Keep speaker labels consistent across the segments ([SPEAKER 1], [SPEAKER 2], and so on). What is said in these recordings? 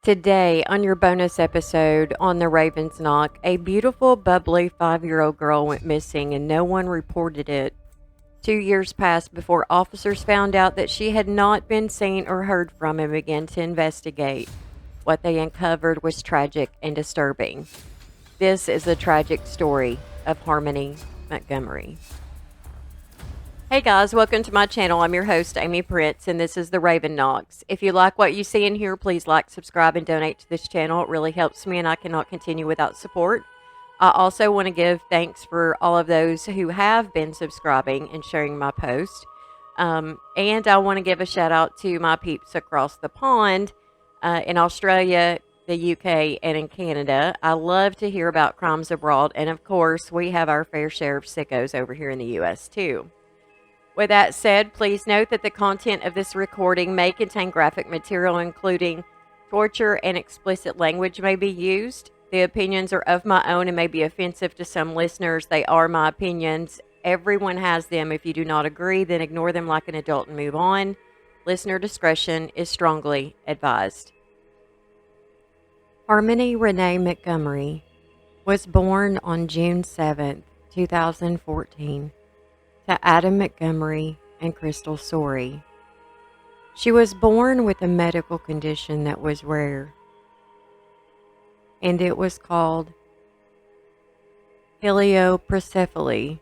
[SPEAKER 1] Today, on your bonus episode on the Raven's Knock, a beautiful, bubbly 5-year-old girl went missing and no one reported it. 2 years passed before officers found out that she had not been seen or heard from and began to investigate. What they uncovered was tragic and disturbing. This is the tragic story of Harmony Montgomery. Hey guys, welcome to my channel. I'm your host, Amy Pritz, and this is the Raven Knocks. If you like what you see in here, please like, subscribe, and donate to this channel. It really helps me, and I cannot continue without support. I also want to give thanks for all of those who have been subscribing and sharing my post. And I want to give a shout out to my peeps across the pond in Australia, the UK, and in Canada. I love to hear about crimes abroad, and of course, we have our fair share of sickos over here in the US too. With that said, please note that the content of this recording may contain graphic material, including torture and explicit language may be used. The opinions are of my own and may be offensive to some listeners. They are my opinions. Everyone has them. If you do not agree, then ignore them like an adult and move on. Listener discretion is strongly advised. Harmony Renee Montgomery was born on June 7th, 2014. To Adam Montgomery and Crystal Sorey. She was born with a medical condition that was rare, and it was called helioprocephaly,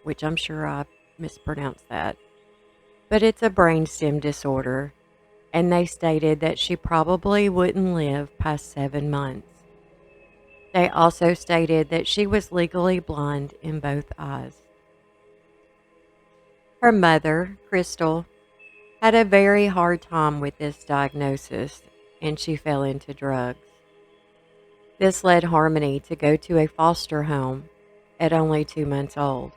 [SPEAKER 1] which I'm sure I mispronounced that, but it's a brainstem disorder, and they stated that she probably wouldn't live past 7 months. They also stated that she was legally blind in both eyes. Her mother, Crystal, had a very hard time with this diagnosis, and she fell into drugs. This led Harmony to go to a foster home at only 2 months old.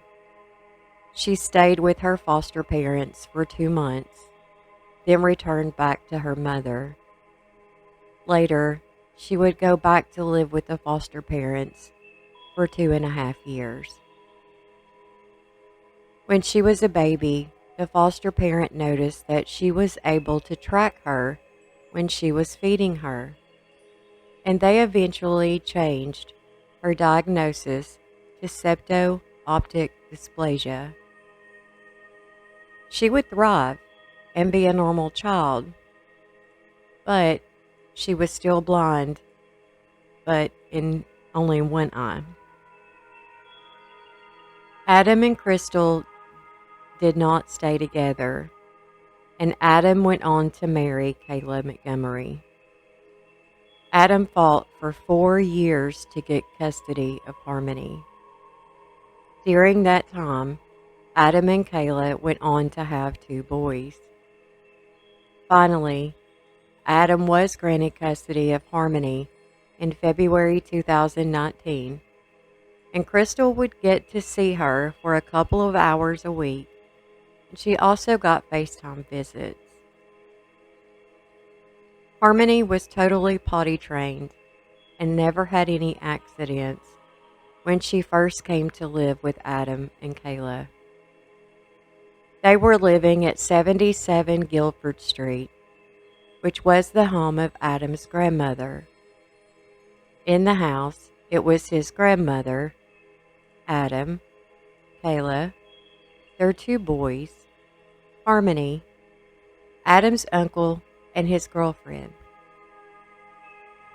[SPEAKER 1] She stayed with her foster parents for 2 months, then returned back to her mother. Later, she would go back to live with the foster parents for 2.5 years. When she was a baby, the foster parent noticed that she was able to track her when she was feeding her, and they eventually changed her diagnosis to septo-optic dysplasia. She would thrive and be a normal child, but she was still blind, but in only one eye. Adam and Crystal did not stay together, and Adam went on to marry Kayla Montgomery. Adam fought for 4 years to get custody of Harmony. During that time, Adam and Kayla went on to have 2 boys. Finally, Adam was granted custody of Harmony in February 2019, and Crystal would get to see her for a couple of hours a week. She also got FaceTime visits. Harmony was totally potty trained and never had any accidents when she first came to live with Adam and Kayla. They were living at 77 Guilford Street, which was the home of Adam's grandmother. In the house, it was his grandmother, Adam, Kayla, their 2 boys, Harmony, Adam's uncle, and his girlfriend.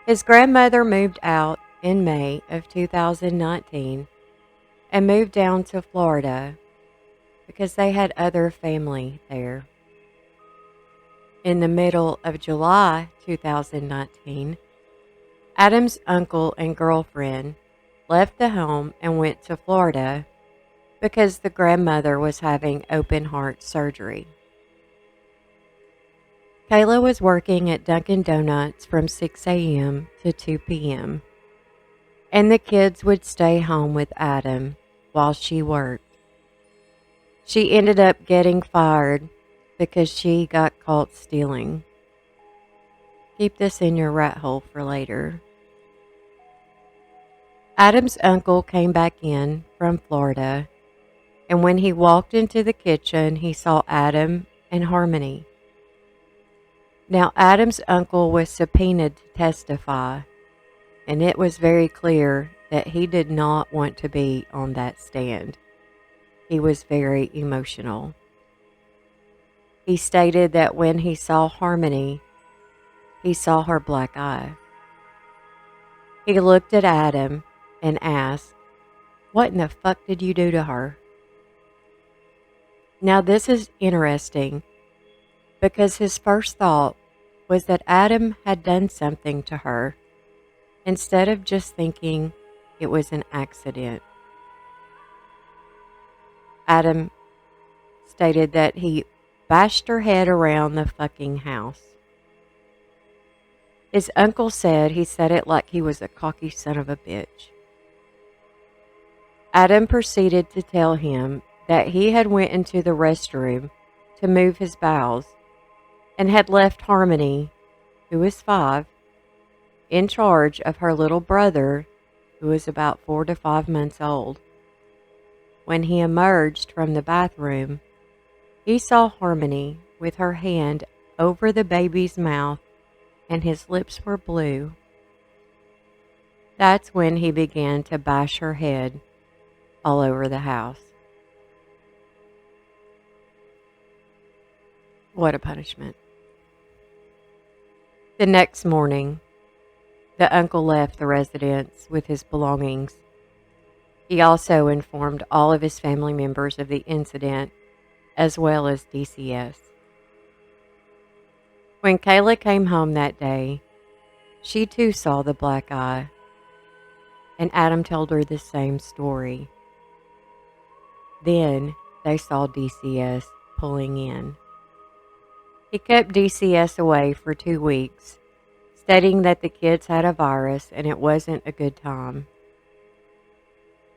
[SPEAKER 1] His grandmother moved out in May of 2019 and moved down to Florida because they had other family there. In the middle of July 2019, Adam's uncle and girlfriend left the home and went to Florida because the grandmother was having open heart surgery. Kayla was working at Dunkin' Donuts from 6 a.m. to 2 p.m., and the kids would stay home with Adam while she worked. She ended up getting fired because she got caught stealing. Keep this in your rat hole for later. Adam's uncle came back in from Florida, and when he walked into the kitchen, he saw Adam and Harmony. Now, Adam's uncle was subpoenaed to testify, and it was very clear that he did not want to be on that stand. He was very emotional. He stated that when he saw Harmony, he saw her black eye. He looked at Adam and asked, "What in the fuck did you do to her?" Now, this is interesting because his first thought was that Adam had done something to her instead of just thinking it was an accident. Adam stated that he bashed her head around the fucking house. His uncle said he said it like he was a cocky son of a bitch. Adam proceeded to tell him that he had went into the restroom to move his bowels and had left Harmony, who was 5, in charge of her little brother, who was about 4 to 5 months old. When he emerged from the bathroom, he saw Harmony with her hand over the baby's mouth and his lips were blue. That's when he began to bash her head all over the house. What a punishment. The next morning, the uncle left the residence with his belongings. He also informed all of his family members of the incident, as well as DCS. When Kayla came home that day, she too saw the black eye, and Adam told her the same story. Then they saw DCS pulling in. He kept DCS away for 2 weeks, stating that the kids had a virus and it wasn't a good time.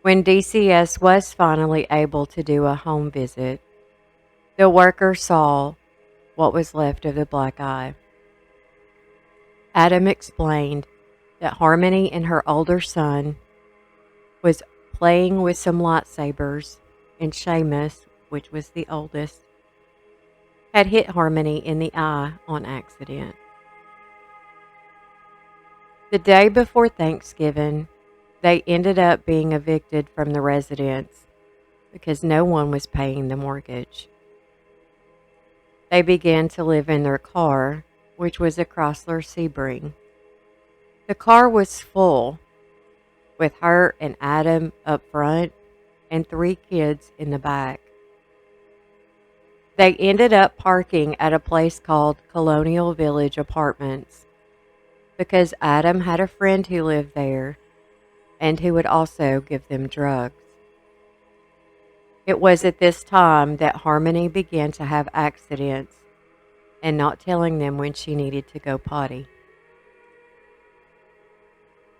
[SPEAKER 1] When DCS was finally able to do a home visit, the worker saw what was left of the black eye. Adam explained that Harmony and her older son was playing with some lightsabers, and Seamus, which was the oldest, had hit Harmony in the eye on accident. The day before Thanksgiving, they ended up being evicted from the residence because no one was paying the mortgage. They began to live in their car, which was a Chrysler Sebring. The car was full, with her and Adam up front and 3 kids in the back. They ended up parking at a place called Colonial Village Apartments because Adam had a friend who lived there and who would also give them drugs. It was at this time that Harmony began to have accidents and not telling them when she needed to go potty.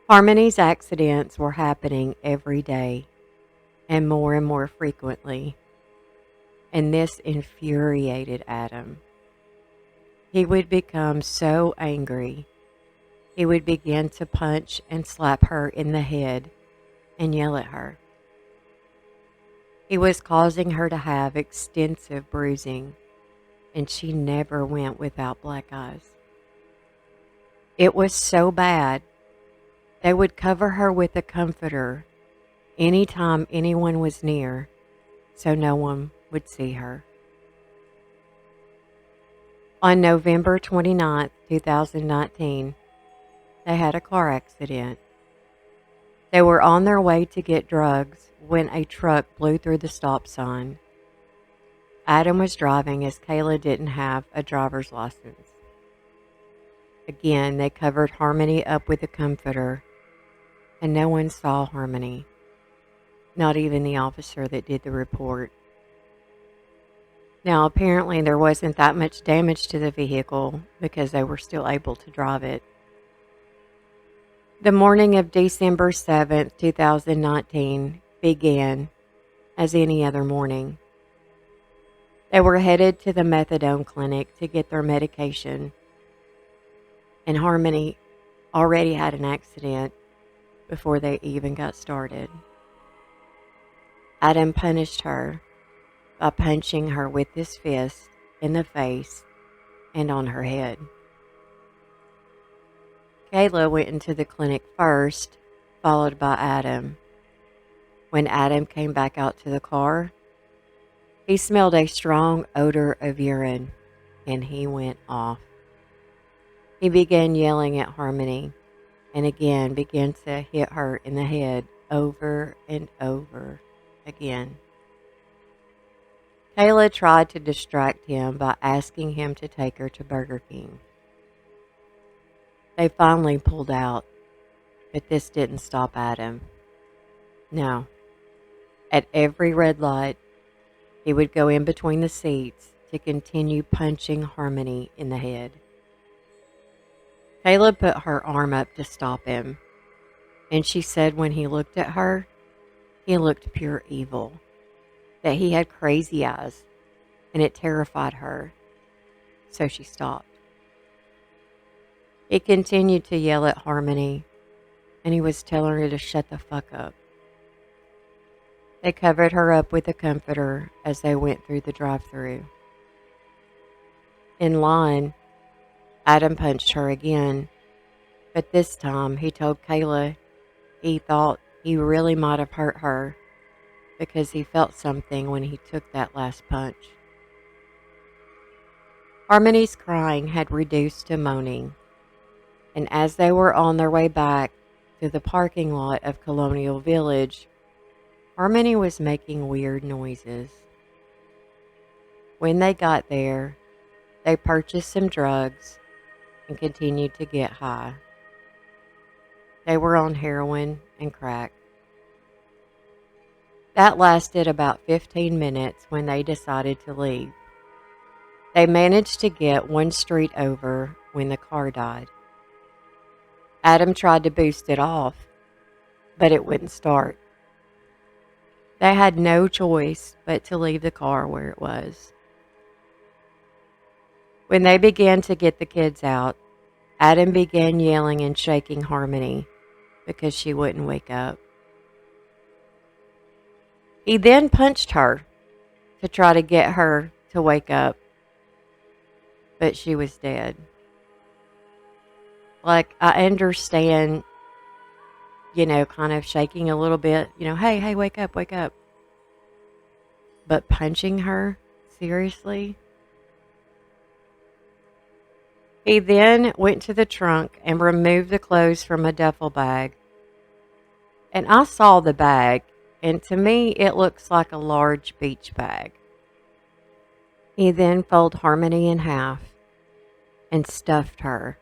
[SPEAKER 1] Harmony's accidents were happening every day and more frequently, and this infuriated Adam. He would become so angry, he would begin to punch and slap her in the head and yell at her. He was causing her to have extensive bruising, and she never went without black eyes. It was so bad, they would cover her with a comforter anytime anyone was near, so no one would see her. On November 29th, 2019, they had a car accident. They were on their way to get drugs when a truck blew through the stop sign. Adam was driving as Kayla didn't have a driver's license. Again, they covered Harmony up with a comforter, and no one saw Harmony, not even the officer that did the report. Now, apparently there wasn't that much damage to the vehicle because they were still able to drive it. The morning of December 7th, 2019 began as any other morning. They were headed to the methadone clinic to get their medication, and Harmony already had an accident before they even got started. Adam punished her by punching her with his fist in the face and on her head. Kayla went into the clinic first, followed by Adam. When Adam came back out to the car, he smelled a strong odor of urine, and he went off. He began yelling at Harmony, and again began to hit her in the head over and over again. Kayla tried to distract him by asking him to take her to Burger King. They finally pulled out, but this didn't stop Adam. No. At every red light, he would go in between the seats to continue punching Harmony in the head. Kayla put her arm up to stop him, and she said when he looked at her, he looked pure evil, that he had crazy eyes, and it terrified her, so she stopped. He continued to yell at Harmony, and he was telling her to shut the fuck up. They covered her up with a comforter as they went through the drive-thru. In line, Adam punched her again, but this time he told Kayla he thought he really might have hurt her because he felt something when he took that last punch. Harmony's crying had reduced to moaning, and as they were on their way back to the parking lot of Colonial Village, Harmony was making weird noises. When they got there, they purchased some drugs and continued to get high. They were on heroin and crack. That lasted about 15 minutes when they decided to leave. They managed to get one street over when the car died. Adam tried to boost it off, but it wouldn't start. They had no choice but to leave the car where it was. When they began to get the kids out, Adam began yelling and shaking Harmony because she wouldn't wake up. He then punched her to try to get her to wake up, but she was dead. Like, I understand, kind of shaking a little bit, hey, wake up, wake up. But punching her? Seriously? He then went to the trunk and removed the clothes from a duffel bag. And I saw the bag, and to me, it looks like a large beach bag. He then folded Harmony in half and stuffed her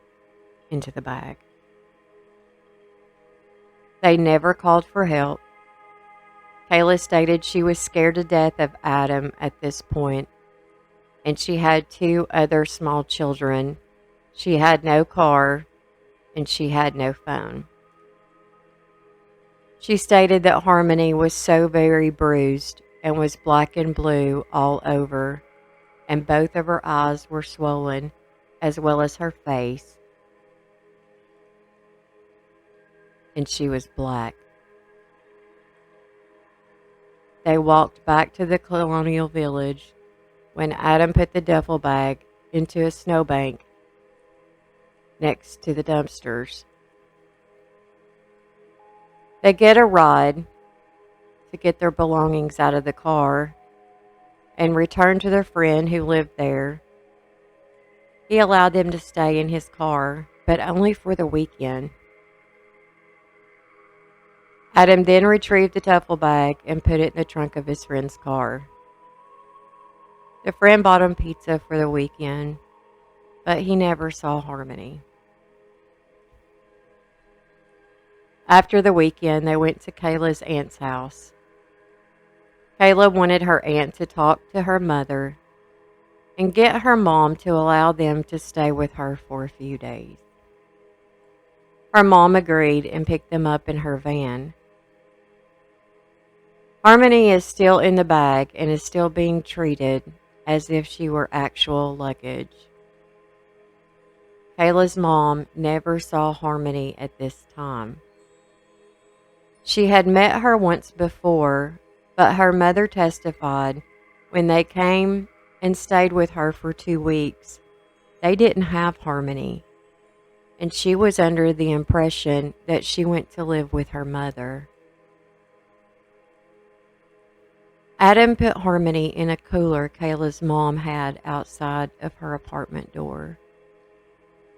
[SPEAKER 1] into the bag. They never called for help. Kayla stated she was scared to death of Adam at this point, and she had 2 other small children. She had no car, and she had no phone. She stated that Harmony was so very bruised and was black and blue all over, and both of her eyes were swollen, as well as her face, and she was black. They walked back to the Colonial Village when Adam put the duffel bag into a snowbank next to the dumpsters. They get a ride to get their belongings out of the car and return to their friend who lived there. He allowed them to stay in his car, but only for the weekend. Adam then retrieved the duffel bag and put it in the trunk of his friend's car. The friend bought him pizza for the weekend, but he never saw Harmony. After the weekend, they went to Kayla's aunt's house. Kayla wanted her aunt to talk to her mother and get her mom to allow them to stay with her for a few days. Her mom agreed and picked them up in her van. Harmony is still in the bag and is still being treated as if she were actual luggage. Kayla's mom never saw Harmony at this time. She had met her once before, but her mother testified when they came and stayed with her for 2 weeks, they didn't have Harmony, and she was under the impression that she went to live with her mother. Adam put Harmony in a cooler Kayla's mom had outside of her apartment door.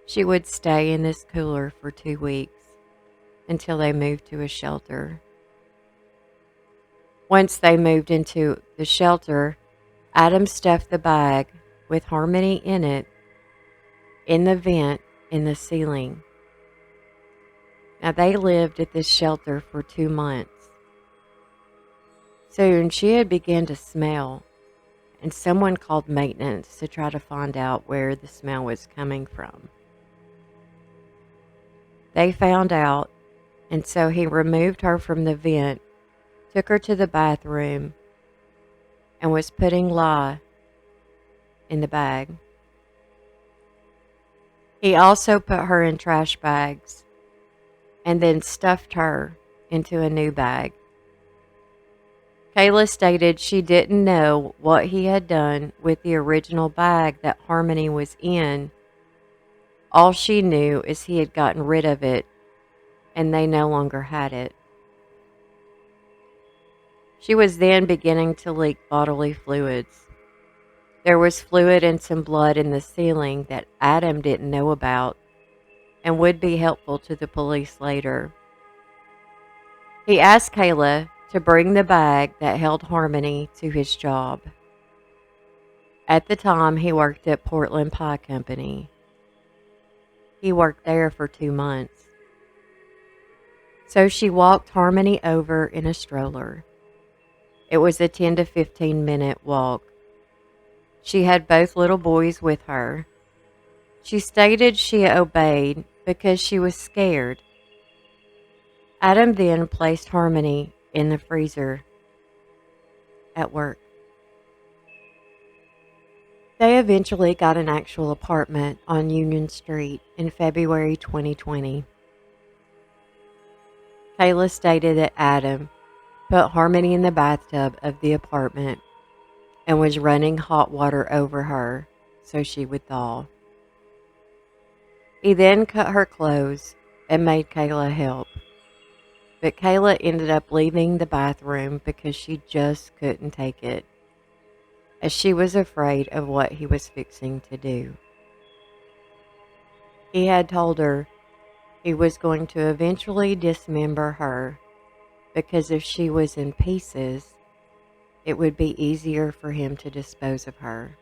[SPEAKER 1] She would stay in this cooler for 2 weeks until they moved to a shelter. Once they moved into the shelter, Adam stuffed the bag with Harmony in it in the vent in the ceiling. Now, they lived at this shelter for 2 months. Soon, she had begun to smell, and someone called maintenance to try to find out where the smell was coming from. They found out, and so he removed her from the vent, took her to the bathroom, and was putting lye in the bag. He also put her in trash bags and then stuffed her into a new bag. Kayla stated she didn't know what he had done with the original bag that Harmony was in. All she knew is he had gotten rid of it and they no longer had it. She was then beginning to leak bodily fluids. There was fluid and some blood in the ceiling that Adam didn't know about and would be helpful to the police later. He asked Kayla to bring the bag that held Harmony to his job. At the time, he worked at Portland Pie Company. He worked there for 2 months. So she walked Harmony over in a stroller. It was a 10 to 15 minute walk. She had both little boys with her. She stated she obeyed because she was scared. Adam then placed Harmony in the freezer at work. They eventually got an actual apartment on Union Street in February 2020. Kayla stated that Adam put Harmony in the bathtub of the apartment and was running hot water over her so she would thaw. He then cut her clothes and made Kayla help. But Kayla ended up leaving the bathroom because she just couldn't take it, as she was afraid of what he was fixing to do. He had told her he was going to eventually dismember her because if she was in pieces, it would be easier for him to dispose of her.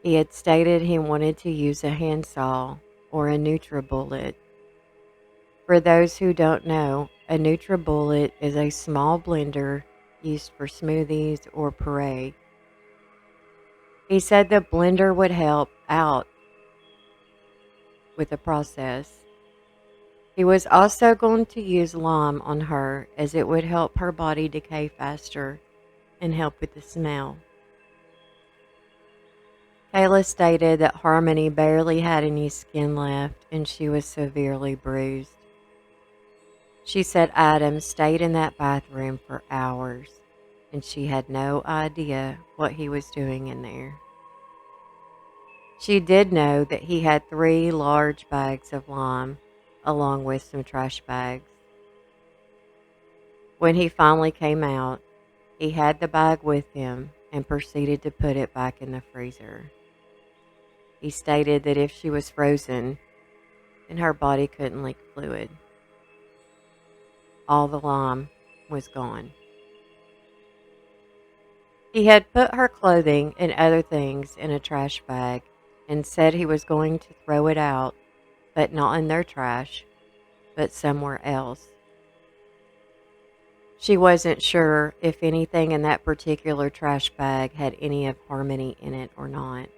[SPEAKER 1] He had stated he wanted to use a handsaw or a NutriBullet. For those who don't know, a NutriBullet is a small blender used for smoothies or puree. He said the blender would help out with the process. He was also going to use lime on her as it would help her body decay faster and help with the smell. Kayla stated that Harmony barely had any skin left and she was severely bruised. She said Adam stayed in that bathroom for hours and she had no idea what he was doing in there. She did know that he had 3 large bags of lime along with some trash bags. When he finally came out, he had the bag with him and proceeded to put it back in the freezer. He stated that if she was frozen, then her body couldn't leak fluid. All the lime was gone. He had put her clothing and other things in a trash bag and said he was going to throw it out, but not in their trash, but somewhere else. She wasn't sure if anything in that particular trash bag had any of Harmony in it or not.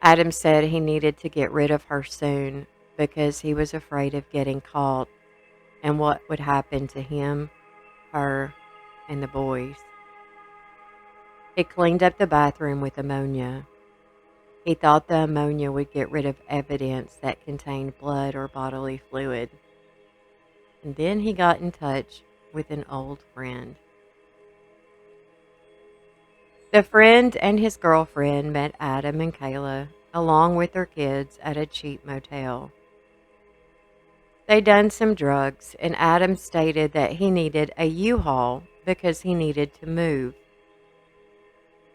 [SPEAKER 1] Adam said he needed to get rid of her soon because he was afraid of getting caught and what would happen to him, her, and the boys. He cleaned up the bathroom with ammonia. He thought the ammonia would get rid of evidence that contained blood or bodily fluid. And then he got in touch with an old friend. The friend and his girlfriend met Adam and Kayla along with their kids at a cheap motel. They done some drugs, and Adam stated that he needed a U-Haul because he needed to move.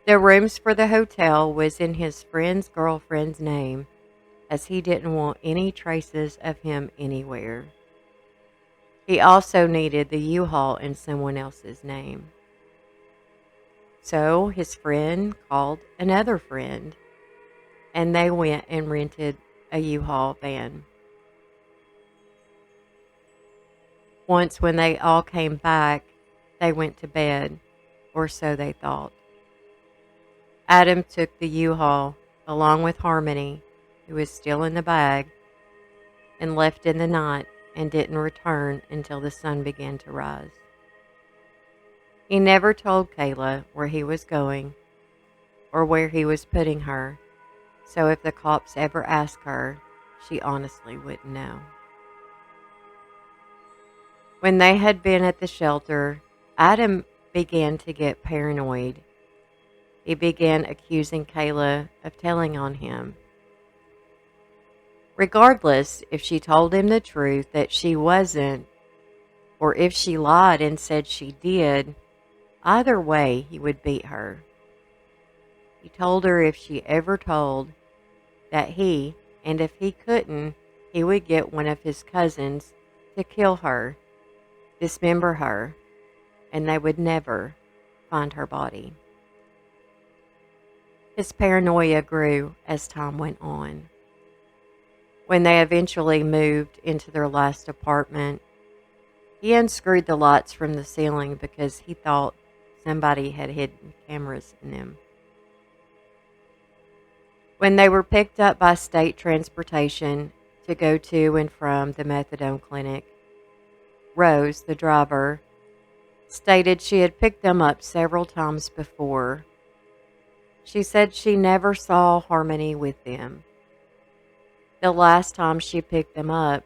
[SPEAKER 1] The rooms for the hotel was in his friend's girlfriend's name, as he didn't want any traces of him anywhere. He also needed the U-Haul in someone else's name. So his friend called another friend, and they went and rented a U-Haul van. Once when they all came back, they went to bed, or so they thought. Adam took the U-Haul along with Harmony, who was still in the bag, and left in the night and didn't return until the sun began to rise. He never told Kayla where he was going or where he was putting her, so if the cops ever asked her, she honestly wouldn't know. When they had been at the shelter, Adam began to get paranoid. He began accusing Kayla of telling on him. Regardless if she told him the truth that she wasn't, or if she lied and said she did, either way he would beat her. He told her if she ever told that and if he couldn't, he would get one of his cousins to kill her, dismember her, and they would never find her body. His paranoia grew as time went on. When they eventually moved into their last apartment, he unscrewed the lights from the ceiling because he thought somebody had hidden cameras in them. When they were picked up by state transportation to go to and from the methadone clinic, Rose, the driver, stated she had picked them up several times before. She said she never saw Harmony with them. The last time she picked them up,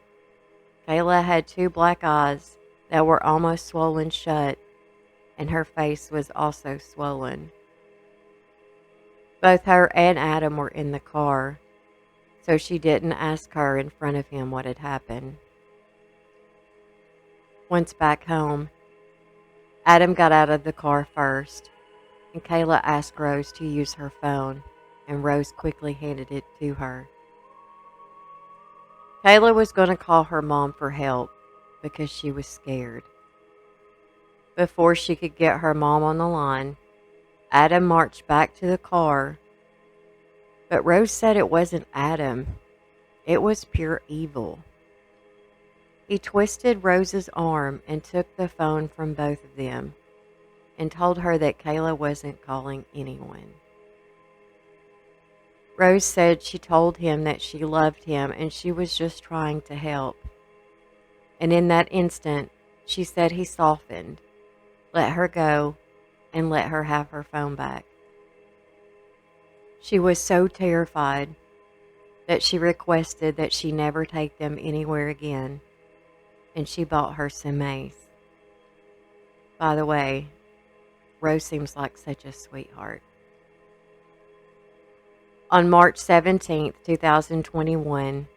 [SPEAKER 1] Kayla had 2 black eyes that were almost swollen shut, and her face was also swollen. Both her and Adam were in the car, so she didn't ask her in front of him what had happened. Once back home, Adam got out of the car first, and Kayla asked Rose to use her phone, and Rose quickly handed it to her. Kayla was going to call her mom for help because she was scared. Before she could get her mom on the line, Adam marched back to the car, but Rose said it wasn't Adam. It was pure evil. He twisted Rose's arm and took the phone from both of them and told her that Kayla wasn't calling anyone. Rose said she told him that she loved him and she was just trying to help. And in that instant, she said he softened, let her go, and let her have her phone back. She was so terrified that she requested that she never take them anywhere again, and she bought her some mace. By the way, Rose seems like such a sweetheart. On March 17th, 2021,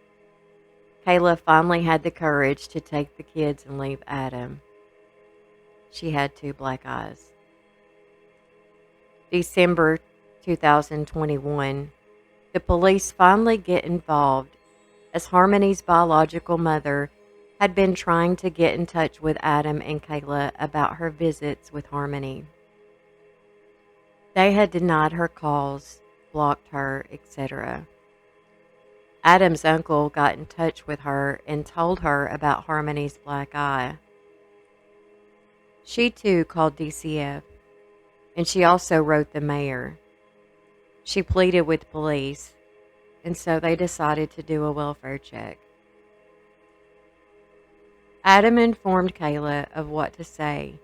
[SPEAKER 1] Kayla finally had the courage to take the kids and leave Adam. She had 2 black eyes. December 2021, the police finally get involved as Harmony's biological mother had been trying to get in touch with Adam and Kayla about her visits with Harmony. They had denied her calls, blocked her, etc. Adam's uncle got in touch with her and told her about Harmony's black eye. She too called DCF, and she also wrote the mayor. She pleaded with police, and so they decided to do a welfare check. Adam informed Kayla of what to say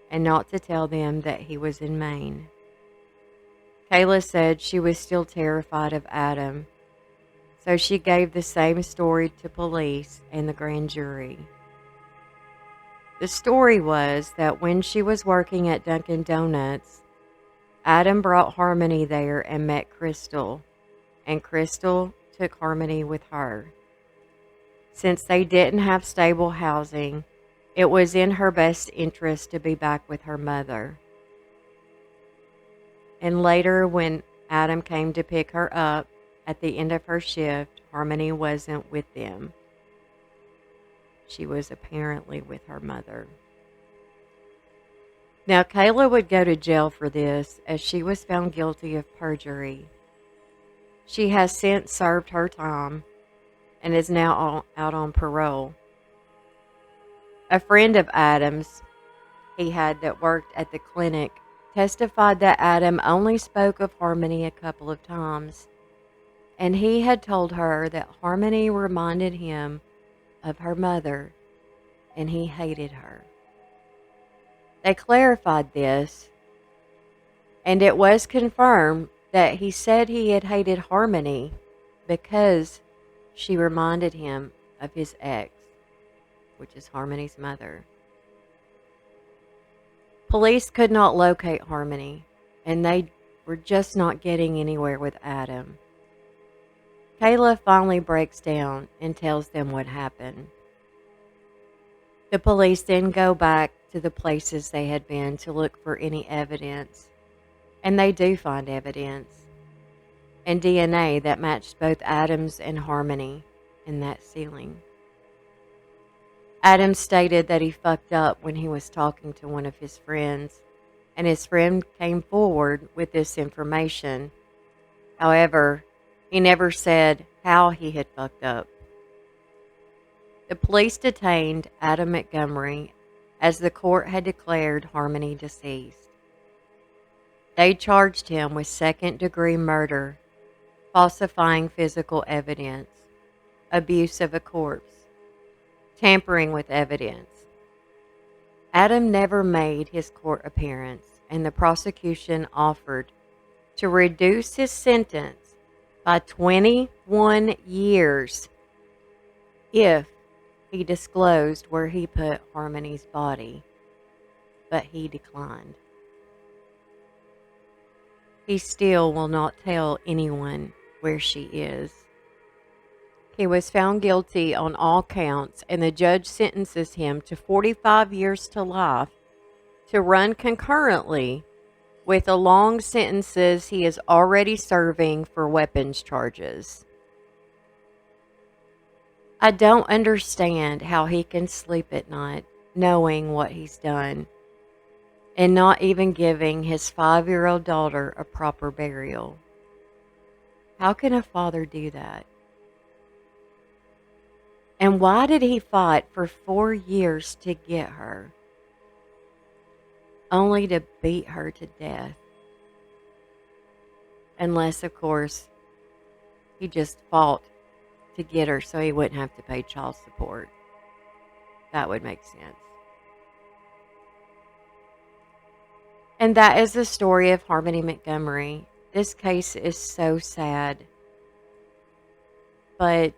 [SPEAKER 1] and not to tell them that he was in Maine. Kayla said she was still terrified of Adam, so she gave the same story to police and the grand jury. The story was that when she was working at Dunkin' Donuts, Adam brought Harmony there and met Crystal, and Crystal took Harmony with her. Since they didn't have stable housing, it was in her best interest to be back with her mother. And later, when Adam came to pick her up at the end of her shift, Harmony wasn't with them. She was apparently with her mother. Now, Kayla would go to jail for this, as she was found guilty of perjury. She has since served her time and is now out on parole. A friend of Adam's he had that worked at the clinic testified that Adam only spoke of Harmony a couple of times, and he had told her that Harmony reminded him of her mother, and he hated her. They clarified this, and it was confirmed that he said he had hated Harmony because she reminded him of his ex, which is Harmony's mother. Police could not locate Harmony, and they were just not getting anywhere with Adam. Kayla finally breaks down and tells them what happened. The police then go back to the places they had been to look for any evidence, and they do find evidence and DNA that matched both Adam's and Harmony in that ceiling. Adam stated that he fucked up when he was talking to one of his friends, and his friend came forward with this information. However, he never said how he had fucked up. The police detained Adam Montgomery as the court had declared Harmony deceased. They charged him with second-degree murder, falsifying physical evidence, abuse of a corpse, tampering with evidence. Adam never made his court appearance, and the prosecution offered to reduce his sentence by 21 years if he disclosed where he put Harmony's body, but he declined. He still will not tell anyone where she is. He was found guilty on all counts, and the judge sentences him to 45 years to life to run concurrently with the long sentences he is already serving for weapons charges. I don't understand how he can sleep at night knowing what he's done and not even giving his 5-year-old daughter a proper burial. How can a father do that? And why did he fight for 4 years to get her, only to beat her to death? Unless, of course, he just fought to get her so he wouldn't have to pay child support. That would make sense. And that is the story of Harmony Montgomery. This case is so sad, but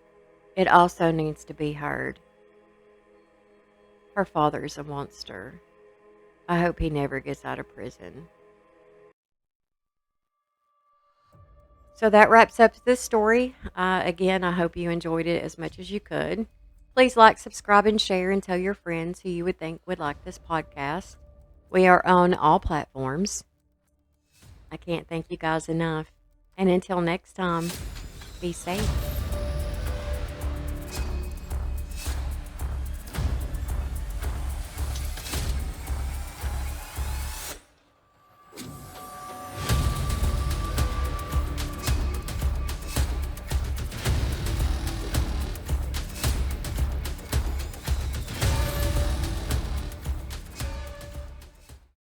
[SPEAKER 1] it also needs to be heard. Her father is a monster. I hope he never gets out of prison. So that wraps up this story. Again, I hope you enjoyed it as much as you could. Please like, subscribe, and share, and tell your friends who you would think would like this podcast. We are on all platforms. I can't thank you guys enough. And until next time, be safe.